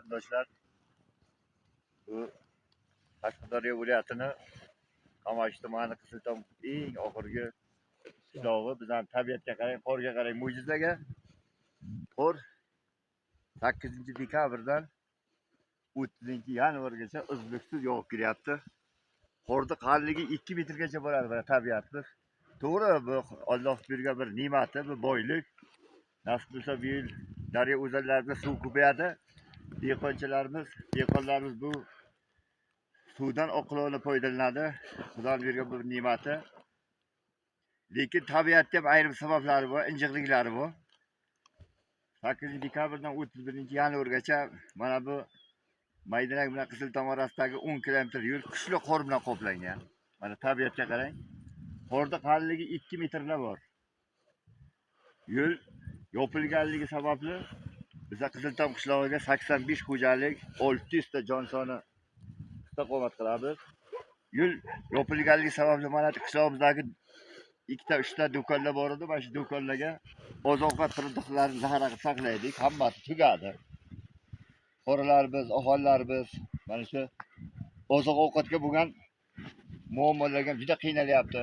vatandaşlar, bu Qashqadaryo viloyatini Qamashi tumani Qiziltom eng oxirgi qishlog'i bizning tabiatga qarang, qorga qarang, mo'jizaga. Qor 8-dekabrdan 30-yanvargacha uzluksiz yog'ib kelayapti. Qorni qalinligi 2 metrgacha bo'ladi mana tabiatimiz. To'g'ri, bu Alloh bergan bir ne'mati, bu boylik. Nasib bo'lsa bu yil daryo o'zanlarida suv ko'payadi. Dehqonlarimiz bu suvdan oqilona foydalanadi. Xudoning bergan bir ne'mati. Lekin tabiatda ham ayrim sabablari bor, injiqliklari bor. 8-dekabrdan 31-yanvargacha mana bu Maydanak bilan Qiziltom orasidagi 10 kilometr yo'l kuchli qor bilan qoplangan. Mana tabiatga qarang. Qorda qalinligi 2 metrlar bor. Yo'l yopilganligi sababli biza Qiziltom qishlog'iga 85 xo'jalik, 600 ta jon soni istiqomat qilamiz. Yo'l yopilganligi sababli mana qishlog'imizdagi 2-3 ta do'konlar bor edi. Mana shu do'konlarga oziq-ovqat produktlarini zaxira saqlaydik. Hammasi tugadi. Qoralarimiz, aholilarimiz mana shu oziq-ovqatga bo'lgan muammolarga juda qiynalyapti.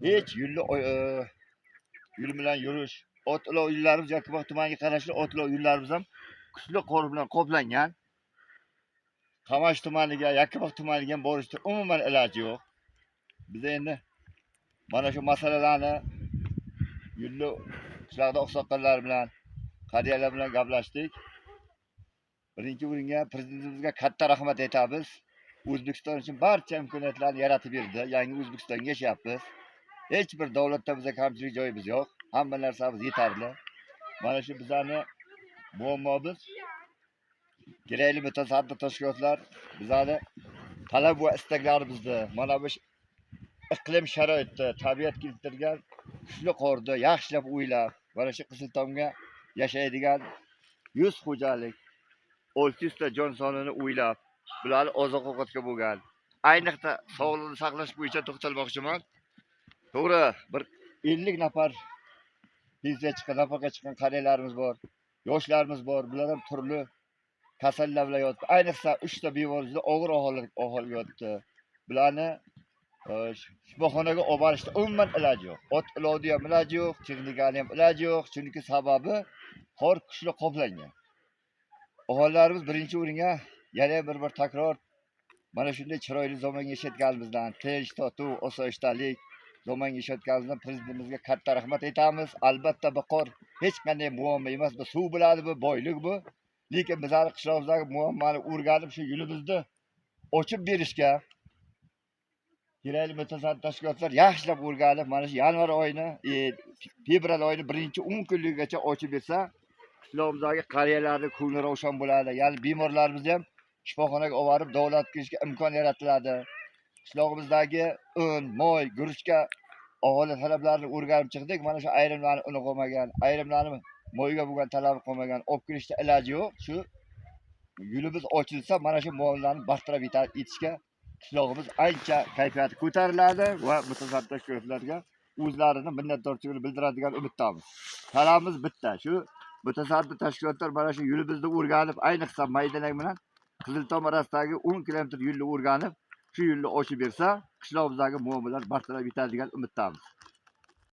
Hech yo'l bilan yurish, otlov yo'llarimiz Yakkabog' tumaniga qarashli otlov yo'llarimiz ham kuchli qor bilan qoplangan. Qamashi tumaniga, Yakkabog' tumaniga ham borishda umuman iloji yo'q. Biz endi mana shu masalalarni yo'lni qishloqda oqsoqollar bilan, qariyalar bilan gaplashdik. Birinchi o'ringa prezidentimizga katta rahmat aytamiz. O'zbekiston uchun barcha imkoniyatlarni yaratib berdi. Yangi O'zbekistonga yashayapmiz. Hech bir davlatda bizga kamchilik joyimiz yo'q. Hamma narsamiz yetarli. Mana shu bizlarni muammomiz. Kerakli mutasaddi tashkilotlar bizlarni talab va istaklarimizni mana bu iqlim sharoitida tabiat keltirgan kuchli qorni yaxshilab o'ylab, mana shu Qiziltomga yashaydigan 100 xo'jalik, 600 ta jon sonini o'ylab, bularni oziq-ovqatga bo'lgan. Ayniqsa sog'liqni saqlash bo'yicha to'xtalmoqchiman. To'g'ri, bir 50 nafar pensiya chiqqan, nafaqa chiqqan qariyalarimiz bor, yoshlarimiz bor. Bular ham turli kasallar bilan yotibdi. Ayniqsa 3 ta bemorimiz og'ir ahvolda yotibdi. Bularni shifoxonaga olib borishda umuman iloji yo'q. Ot ilodi ham iloji yo'q, texnikani ham iloji yo'q. Chunki sababi qor kuchli qoplangan. Aholilarimiz birinchi o'ringa yana bir takror mana shunday chiroyli zamonga yashayotganimizdan, tinch, totuv, osoyishtalik zamonga yashayotganimizdan prezidentimizga katta rahmat aytamiz. Albatta bu qor hech qanday muammo emas, bu suv bo'ladi, bu boylik bu. Lekin bizning qishlog'imizdagi muammoni o'rganib shu yo'limizni ochib berishga kerakli mutasaddi tashkilotlar yaxshilab o'rganib, mana shu yanvar oyini, fevral oyini birinchi 10 kunligigacha ochib bersa, qishlog'imizdagi qariyalarning ko'ngli ravshan bo'ladi. Ya'ni bemorlarimizni ham shifoxonaga olib borib davolatishga imkon yaratiladi. Qishlog'imizdagi un, moy, guruchga aholi talablarini o'rganib chiqdik. Mana shu ayrimlarni uni qolmagan, ayrimlarni moyga bo'lgan talabi qolmagan, olib kirishda iloji yo'q. Shu yo'limiz ochilsa, mana shu muammolarni bartaraf etishga qishlog'imiz ancha kayfiyati ko'tariladi va mutasaddi tashkilotlarga o'zlarini minnatdorchiligini bildiradigan umiddamiz. Talabimiz bitta, shu mutasaddi tashkilotlar mana shu yo'limizni o'rganib, ayniqsa Maydanak bilan Qiziltom orasidagi 10 kilometr yo'lni o'rganib, shu yo'lni ochib bersa, qishlog'imizdagi muammolar bartaraf etadigan umiddamiz.